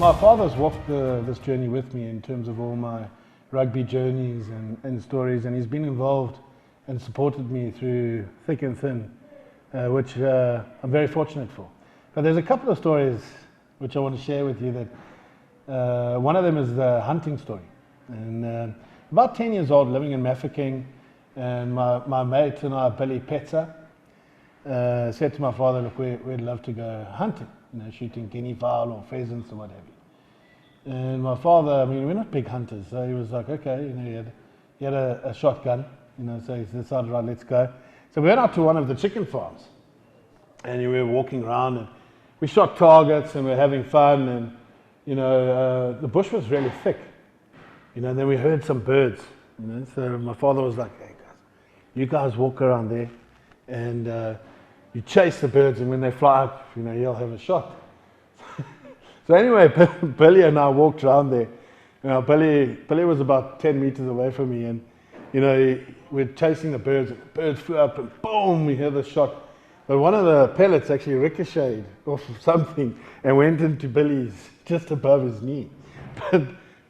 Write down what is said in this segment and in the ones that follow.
my father's walked this journey with me in terms of all my rugby journeys and stories, and he's been involved and supported me through thick and thin, which I'm very fortunate for. But there's a couple of stories which I want to share with you. That one of them is the hunting story. And about 10 years old, living in Mafeking, and my mate and I, Billy Petzer, said to my father, look, we'd love to go hunting, shooting guinea fowl or pheasants or what have you. And my father, I mean, we're not big hunters, so he was like, okay, he had a shotgun, so he decided, right, let's go. So we went out to one of the chicken farms, and we were walking around, and we shot targets, and we were having fun, and the bush was really thick, and then we heard some birds, so my father was like, hey guys, you guys walk around there, and you chase the birds, and when they fly up, you'll have a shot. So anyway, Billy and I walked around there. Billy was about 10 meters away from me, and we're chasing the birds, and the birds flew up, and boom, we hear the shot. But one of the pellets actually ricocheted off of something and went into Billy's, just above his knee. But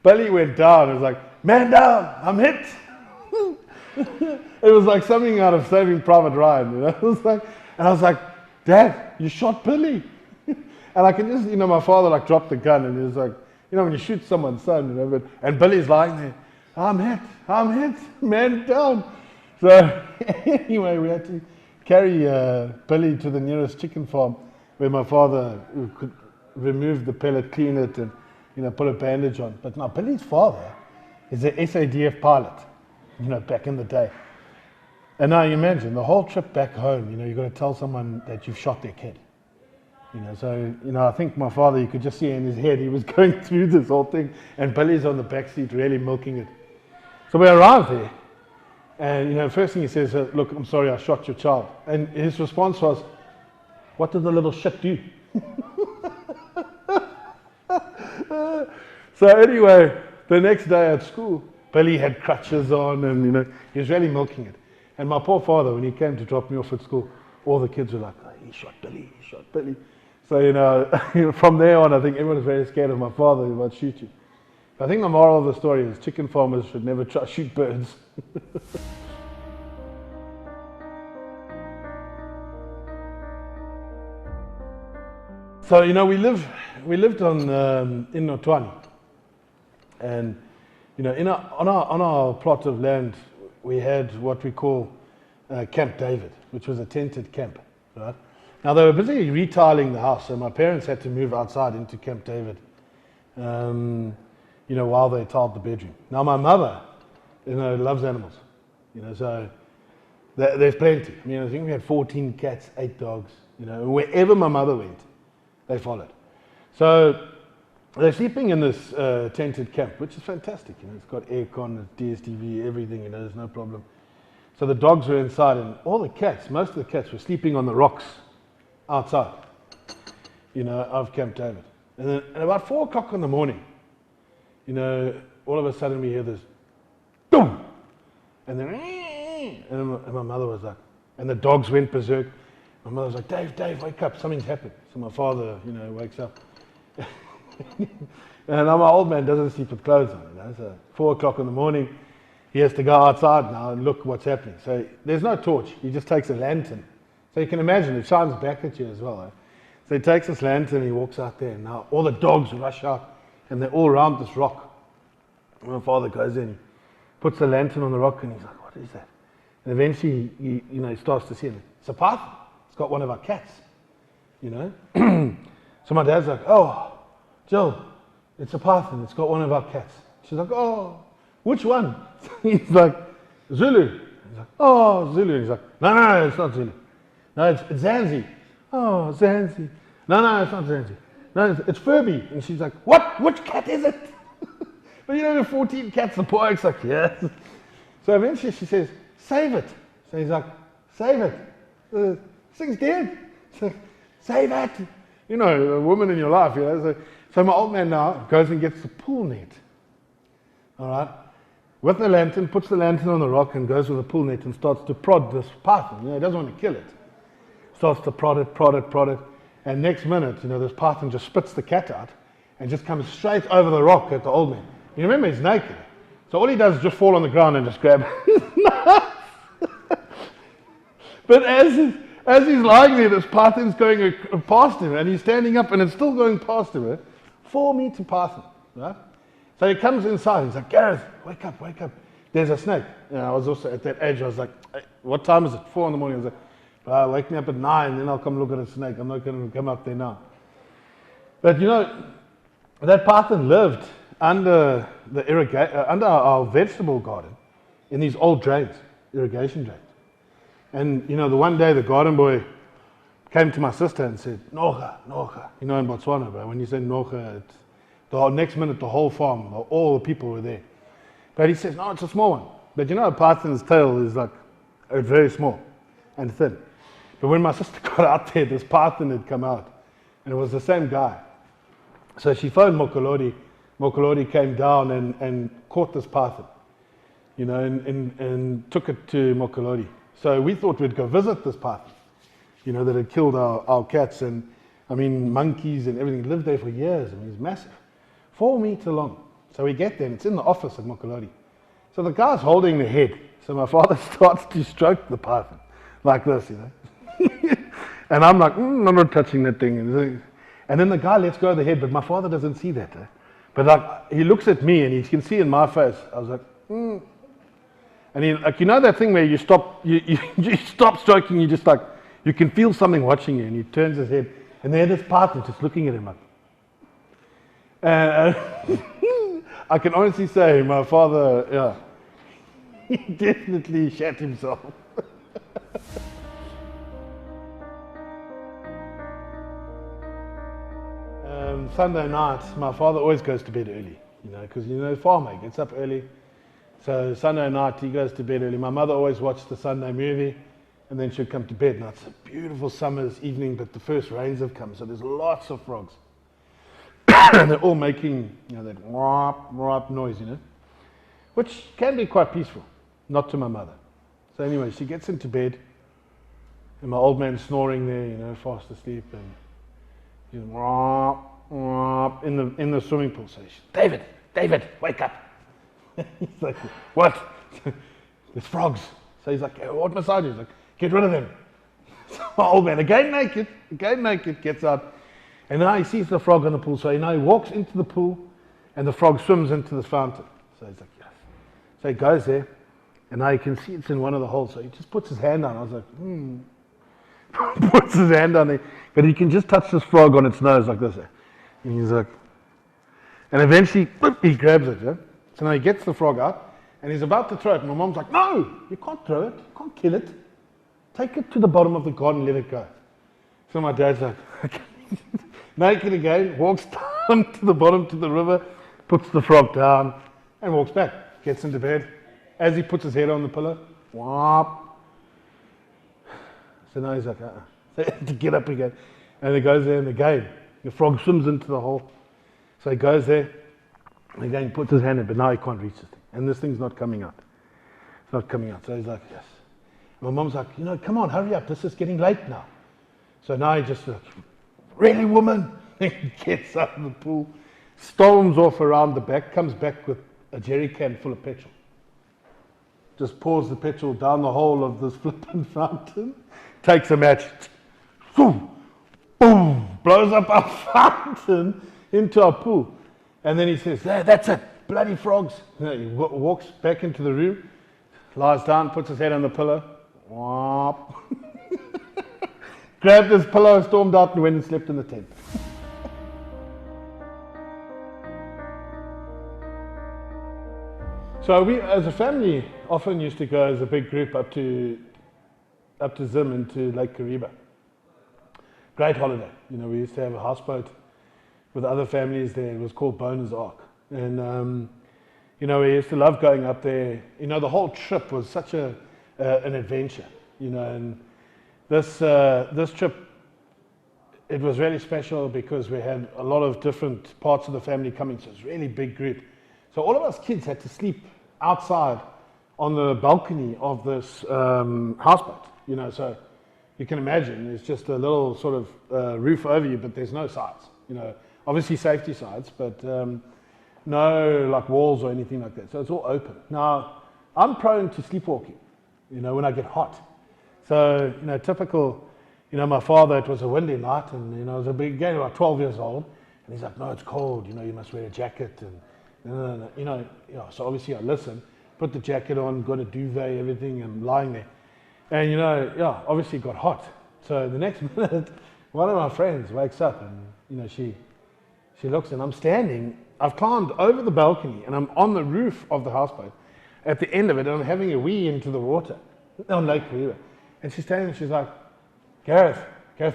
Billy went down. It was like, man down, I'm hit. It was like something out of Saving Private Ryan. It was like, and I was like, Dad, you shot Billy. And I can just, my father dropped the gun, and he was like, when you shoot someone's son, and Billy's lying there, I'm hit, man down. So anyway, we had to carry Billy to the nearest chicken farm where my father could remove the pellet, clean it, and put a bandage on. But now Billy's father is an SADF pilot, back in the day. And now you imagine the whole trip back home, you've got to tell someone that you've shot their kid. So I think my father, you could just see in his head, he was going through this whole thing, and Billy's on the back seat really milking it. So we arrived there, and first thing he says, look, I'm sorry, I shot your child. And his response was, what did the little shit do? So anyway, the next day at school, Billy had crutches on, and he was really milking it. And my poor father, when he came to drop me off at school, all the kids were like, oh, he shot Billy. So, from there on, I think everyone was very scared of my father, he might shoot you. I think the moral of the story is chicken farmers should never try to shoot birds. So, we lived on in Notwani, and on our plot of land, we had what we call Camp David, which was a tented camp, right? Now they were busy retiling the house, so my parents had to move outside into Camp David, while they tiled the bedroom. Now my mother, loves animals, so there's plenty. I mean, I think we had 14 cats, 8 dogs, wherever my mother went, they followed. So they're sleeping in this tented camp, which is fantastic. It's got aircon, DSTV, everything. There's no problem. So the dogs were inside, and most of the cats were sleeping on the rocks outside, of Camp David. And then at about 4 o'clock in the morning, all of a sudden we hear this, boom, and then, and my mother was like, and the dogs went berserk. My mother was like, Dave, wake up, something's happened. So my father, wakes up. And now my old man doesn't sleep with clothes on, so 4 o'clock in the morning, he has to go outside now and look what's happening. So there's no torch, he just takes a lantern. So you can imagine, it shines back at you as well. So he takes this lantern and he walks out there, and now all the dogs rush out, and they're all around this rock. And my father goes in, puts the lantern on the rock, and he's like, what is that? And eventually, he starts to see it. It's a python. It's got one of our cats, So my dad's like, oh, Jill, it's a python. It's got one of our cats. She's like, oh, which one? He's like, Zulu. He's like, oh, Zulu. He's like, no, it's not Zulu. No, it's Zanzi. Oh, Zanzi. No, it's not Zanzi. No, it's Furby. And she's like, what? Which cat is it? But the 14 cats, the poor ex like, yes. So eventually she says, save it. So he's like, save it. This thing's dead. She's like, save it. A woman in your life, So my old man now goes and gets the pool net. All right? With the lantern, puts the lantern on the rock and goes with the pool net and starts to prod this python. He doesn't want to kill it. Starts to prod it. And next minute, this python just spits the cat out and just comes straight over the rock at the old man. You remember, he's naked. So all he does is just fall on the ground and just grab his knife. But as he's lying there, this python's going past him, and he's standing up, and it's still going past him, right? 4 meter past him, right? So he comes inside, he's like, Gareth, wake up, wake up. There's a snake. And I was also at that age, I was like, hey, what time is it? 4 in the morning. I was like, wake me up at 9, then I'll come look at a snake. I'm not going to come up there now. But you know, that python lived under under our vegetable garden in these old drains, irrigation drains. And you know, the one day the garden boy came to my sister and said, Nocha, Nocha. You know, in Botswana, bro, when you say Nocha, it's the next minute the whole farm, all the people were there. But he says, no, it's a small one. But you know, a python's tail is like very small and thin. But when my sister got out there, this python had come out, and it was the same guy. So she phoned Mokolodi. Mokolodi came down and caught this python, you know, and took it to Mokolodi. So we thought we'd go visit this python, you know, that had killed our cats and, I mean, monkeys and everything. It lived there for years. I mean, it's massive. 4 meters long. So we get there, and it's in the office at Mokolodi. So the guy's holding the head. So my father starts to stroke the python, like this, you know. And I'm like, I'm not touching that thing. And then the guy lets go of the head, but my father doesn't see that. But like, he looks at me, and he can see in my face, I was like, And he, like, you know that thing where you stop, you stop stroking, you just like, you can feel something watching you, and he turns his head, and there's this python just looking at him like. And I can honestly say my father, yeah, he definitely shat himself. Sunday night, my father always goes to bed early, you know, because, you know, farmer gets up early. So Sunday night, he goes to bed early. My mother always watched the Sunday movie, and then she'd come to bed. Now, it's a beautiful summer's evening, but the first rains have come, so there's lots of frogs. And they're all making, you know, that wop noise, you know, which can be quite peaceful, not to my mother. So anyway, she gets into bed, and my old man's snoring there, you know, fast asleep, and he's in the swimming pool. So she's, David, wake up. He's like, what? There's frogs. So he's like, what massage? He's like, get rid of them. So my old man, again naked, gets out. And now he sees the frog in the pool. So now he walks into the pool, and the frog swims into the fountain. So he's like, yes. So he goes there, and now you can see it's in one of the holes. So he just puts his hand down. I was like, puts his hand on there. But he can just touch this frog on its nose like this. And he's like, and eventually, he grabs it. Yeah? So now he gets the frog out, and he's about to throw it. And my mom's like, no, you can't throw it. You can't kill it. Take it to the bottom of the garden, let it go. So my dad's like, okay. Naked again, walks down to the bottom to the river, puts the frog down, and walks back. Gets into bed. As he puts his head on the pillow, whop. So now he's like, So to get up again. And he goes there, and again, the frog swims into the hole. So he goes there, and again puts his hand in, but now he can't reach this thing. And this thing's not coming out. It's not coming out. So he's like, yes. And my mom's like, you know, come on, hurry up. This is getting late now. So now he just like, really, woman? He gets out of the pool, storms off around the back, comes back with a jerry can full of petrol. Just pours the petrol down the hole of this flipping fountain, takes a match, boom, blows up our fountain into our pool. And then he says, that's it, bloody frogs. He walks back into the room, lies down, puts his head on the pillow, whop. Grabbed his pillow, stormed out, and went and slept in the tent. So we, as a family, often used to go as a big group up to Zim into Lake Kariba. Great holiday. You know, we used to have a houseboat with other families there. It was called Boner's Ark. And, you know, we used to love going up there. You know, the whole trip was such an adventure, you know, and this trip, it was really special because we had a lot of different parts of the family coming, so it was a really big group. So all of us kids had to sleep outside on the balcony of this houseboat, you know, so you can imagine there's just a little sort of roof over you, but there's no sides, you know. obviously safety sides, but no like walls or anything like that. So it's all open. Now, I'm prone to sleepwalking, when I get hot. So, typical, my father, it was a windy night, and, I was a big guy, about 12 years old, and he's like, no, it's cold, you must wear a jacket, and, so obviously I listened, put the jacket on, got a duvet, everything, and lying there. And, obviously it got hot. So the next minute, one of my friends wakes up, and, she looks, and I'm standing, I've climbed over the balcony, and I'm on the roof of the houseboat, at the end of it, and I'm having a wee into the water, on Lake Kariba. And she's standing, and she's like, Gareth,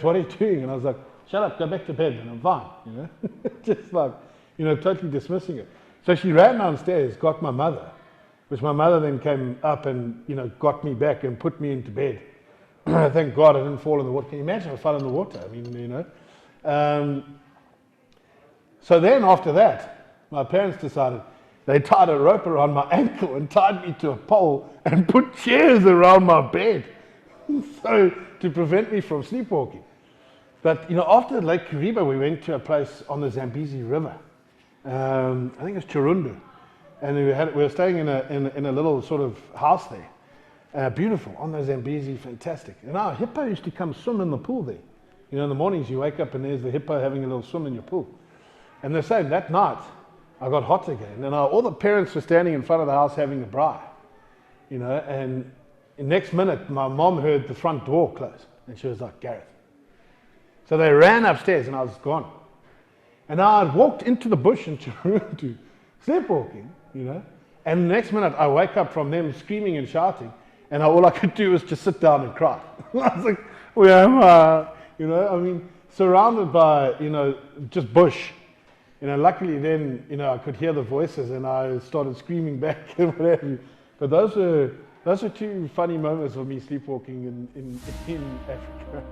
what are you doing? And I was like, shut up, go back to bed, and I'm fine, just like, totally dismissing it. So she ran downstairs, got my mother, which my mother then came up and, got me back and put me into bed. Thank God I didn't fall in the water. Can you imagine if I fell in the water? I mean, so then after that, my parents decided, they tied a rope around my ankle and tied me to a pole and put chairs around my bed. So to prevent me from sleepwalking. But, after Lake Kariba, we went to a place on the Zambezi River. I think it's Chirundu. And we were staying in a little sort of house there. Beautiful, on the Zambezi, fantastic. And our hippo used to come swim in the pool there. In the mornings you wake up and there's the hippo having a little swim in your pool. And they're saying that night, I got hot again. And all the parents were standing in front of the house having a braai. And the next minute, my mom heard the front door close. And she was like, Gareth. So they ran upstairs and I was gone. And I had walked into the bush into Chirundu, sleepwalking, And the next minute, I wake up from them screaming and shouting. And all I could do was just sit down and cry. I was like, where am I? Surrounded by, just bush. Luckily then, I could hear the voices and I started screaming back and whatever. But those were two funny moments of me sleepwalking in Africa.